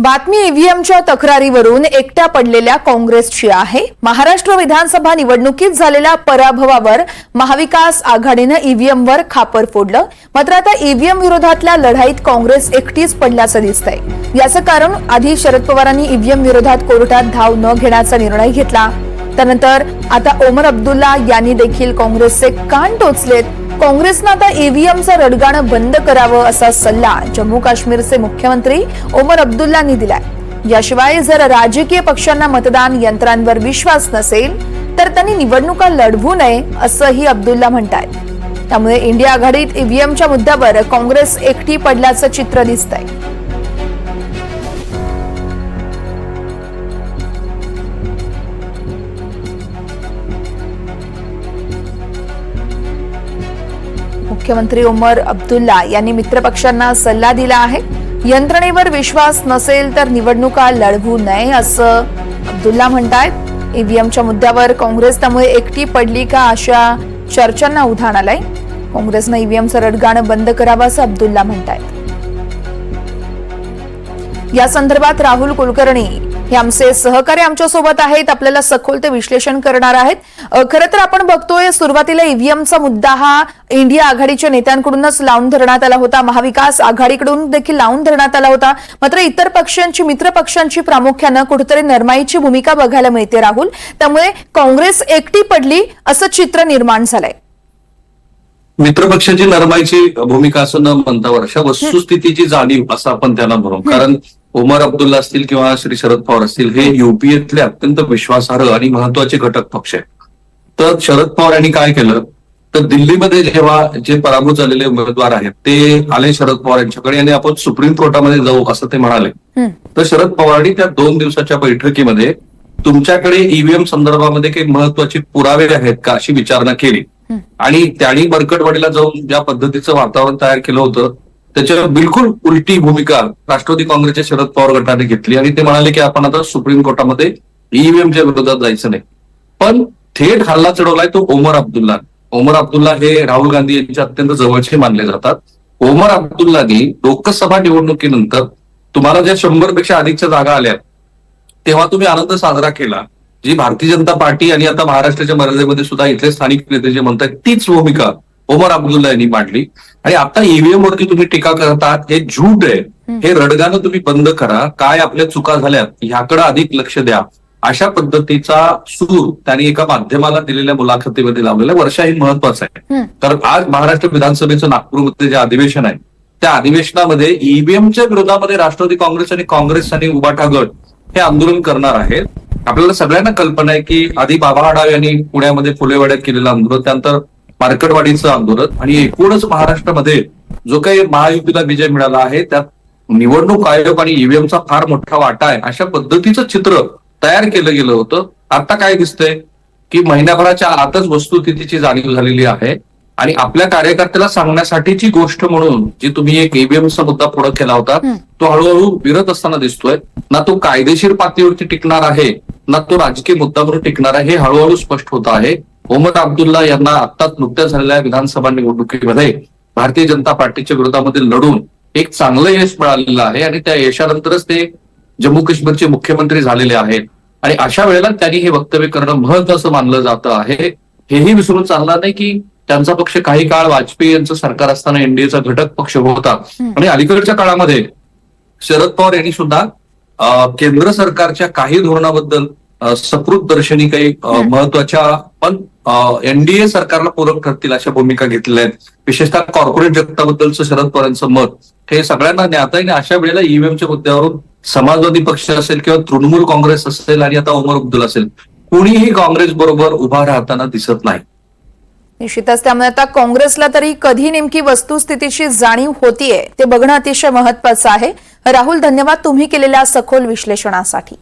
बातमी ईव्हीएमच्या तक्रारीवरून एकट्या पडलेल्या काँग्रेसची आहे। महाराष्ट्र विधानसभा निवडणुकीत झालेल्या पराभवावर महाविकास आघाडीने ईव्हीएमवर खापर फोडलं। मात्र आता ईव्हीएम विरोधातल्या लढाईत काँग्रेस एकटीच पडल्याचं दिसतंय। याचं कारण आधी शरद पवारांनी ईव्हीएम विरोधात कोर्टात धाव न घेण्याचा निर्णय घेतला। त्यानंतर आता ओमर अब्दुल्ला यांनी देखील काँग्रेसचे कान टोचलेत। काँग्रेसनं आता ईव्हीएमचं रडगाणं बंद करावं असा सल्ला जम्मू काश्मीरचे मुख्यमंत्री ओमर अब्दुल्लांनी दिलाय। याशिवाय जर राजकीय पक्षांना मतदान यंत्रांवर विश्वास नसेल तर त्यांनी निवडणुका लढवू नये असंही अब्दुल्ला म्हणतायत। त्यामुळे इंडिया आघाडीत ईव्हीएमच्या मुद्द्यावर काँग्रेस एकटी पडल्याचं चित्र दिसतंय। मुख्यमंत्री ओमर अब्दुल्ला यांनी मित्रपक्षांना सल्ला दिला आहे। यंत्रणेवर विश्वास नसेल तर निवडणुका लढवू नये असं अब्दुल्ला म्हणतायत। ईव्हीएमच्या मुद्द्यावर काँग्रेस त्यामुळे एकटी पडली का अशा चर्चांना उधाण आलंय। काँग्रेसनं ईव्हीएमचं रडगाणं बंद करावं असं अब्दुल्ला म्हणतायत। या संदर्भात राहुल कुलकर्णी हे आमचे सहकारी आमच्या सोबत आहेत, आपल्याला सखोल ते विश्लेषण करणार आहेत। खरं तर आपण बघतोय सुरुवातीला ईव्हीएमचा मुद्दा हा इंडिया आघाडीच्या नेत्यांकडूनच लावून धरण्यात आला होता, महाविकास आघाडीकडून देखील लावून धरण्यात आला होता। मात्र इतर पक्षांची मित्र पक्षांची प्रामुख्याने कुठेतरी नरमाईची भूमिका बघायला मिळते राहुल। त्यामुळे काँग्रेस एकटी पडली असं चित्र निर्माण झालंय। मित्रपक्षाची नरमाईची भूमिका असं न म्हणता वर्षा वस्तुस्थितीची जाणीव असं आपण त्याला म्हणू। कारण ओमर अब्दुल्ला असतील किंवा श्री शरद पवार असतील हे युपीएतले अत्यंत विश्वासार्ह आणि महत्वाचे घटक पक्ष आहेत। तर शरद पवार यांनी काय केलं तर दिल्लीमध्ये जेव्हा जे पराभूत झालेले उमेदवार आहेत ते आले शरद पवार यांच्याकडे आणि आपण सुप्रीम कोर्टामध्ये जाऊ असं ते म्हणाले। तर शरद पवारांनी त्या 2 दिवसाच्या बैठकीमध्ये तुमच्याकडे ईव्हीएम संदर्भामध्ये काही महत्वाचे पुरावे आहेत का अशी विचारणा केली आणि त्यांनी बरकटवाडीला जाऊन ज्या पद्धतीचं वातावरण तयार केलं होतं त्याच्यावर बिलकुल उलटी भूमिका राष्ट्रवादी काँग्रेसच्या शरद पवार गटाने घेतली आणि ते म्हणाले की आपण आता सुप्रीम कोर्टामध्ये ईव्हीएमच्या विरोधात जायचं नाही। पण थेट हल्ला चढवलाय तो ओमर अब्दुल्ला। ओमर अब्दुल्ला हे राहुल गांधी यांच्या अत्यंत जवळचे मानले जातात। ओमर अब्दुल्लानी लोकसभा निवडणुकीनंतर तुम्हाला ज्या 100 पेक्षा अधिकच्या जागा आल्या तेव्हा तुम्ही आनंद साजरा केला। जी भारतीय जनता पार्टी आणि आता महाराष्ट्राच्या मर्यादेमध्ये सुद्धा इथले स्थानिक नेते जे म्हणतात तीच भूमिका ओमर अब्दुल्ला यांनी मांडली आणि आता ईव्हीएम वरती तुम्ही टीका करतात हे झूट आहे। हे रडगाणं तुम्ही बंद करा, काय आपल्या चुका झाल्यात ह्याकडे अधिक लक्ष द्या अशा पद्धतीचा सूर त्यांनी एका माध्यमाला दिलेल्या मुलाखतीमध्ये लावलेला। वर्षा ही महत्वाचं आहे कारण आज महाराष्ट्र विधानसभेचं नागपूरमध्ये जे अधिवेशन आहे त्या अधिवेशनामध्ये ईव्हीएमच्या विरोधामध्ये राष्ट्रवादी काँग्रेस आणि काँग्रेस आणि उबाटा गट हे आंदोलन करणार आहेत। आपल्याला सगळ्यांना कल्पना आहे की आधी बाबा आढाव यांनी पुण्यामध्ये फुलेवाड्यात केलेलं आंदोलन, त्यानंतर मार्केटवाडीचं आंदोलन आणि एकूणच महाराष्ट्रामध्ये जो काही महायुतीला विजय मिळाला आहे त्यात निवडणूक आयोग आणि ईव्हीएमचा फार मोठा वाटा आहे अशा पद्धतीचं चित्र तयार केलं गेलं होतं। आता काय दिसतंय की महिन्याभराच्या आतच वस्तुस्थितीची जाणीव झालेली आहे आणि आपल्या कार्यकर्त्याला सांगण्यासाठीची गोष्ट म्हणून जी तुम्ही एक ईव्हीएमचा मुद्दा पुढे केला होता तो हळूहळू विरत असताना दिसतोय। ना तो कायदेशीर पातळीवरती टिकणार आहे ना तो राजकीय मुद्दा म्हणून टिकणार आहे हे हळूहळू स्पष्ट होत आहे। ओमर अब्दुल्ला यांना आत्ताच नुकत्याच झालेल्या विधानसभा निवडणुकीमध्ये भारतीय जनता पार्टीच्या विरोधामध्ये लढून एक चांगलं यश मिळालेलं आहे आणि त्या यशानंतरच ते जम्मू काश्मीरचे मुख्यमंत्री झालेले आहेत आणि अशा वेळेला त्यांनी हे वक्तव्य करणं महत्वाचं मानलं जातं आहे। हेही विसरून चालणार नाही की त्यांचा पक्ष काही काळ वाजपेयी यांचं सरकार असताना एनडीएचा घटक पक्ष होता आणि अलीकडच्या काळामध्ये शरद पवार यांनी सुद्धा केंद्र सरकारच्या काही धोरणाबद्दल सकृत दर्शनी काही महत्वाच्या पण एनडीए सरकारला पूरक ठरतील अशा भूमिका घेतलेल्या आहेत। विशेषतः कॉर्पोरेट जगताबद्दलचं शरद पवारांचं मत हे सगळ्यांना ज्ञात आहे आणि अशा वेळेला ईव्हीएमच्या मुद्द्यावरून समाजवादी पक्ष असेल किंवा तृणमूल काँग्रेस असेल आणि आता ओमर अब्दुल्ला असेल कुणीही काँग्रेस बरोबर उभा राहताना दिसत नाही। निश्चितच त्यामुळे आता काँग्रेसला तरी कधी नेमकी वस्तुस्थितीची जाणीव होतीये ते बघणं अतिशय महत्वाचं आहे। राहुल, धन्यवाद तुम्ही केलेल्या सखोल विश्लेषणासाठी।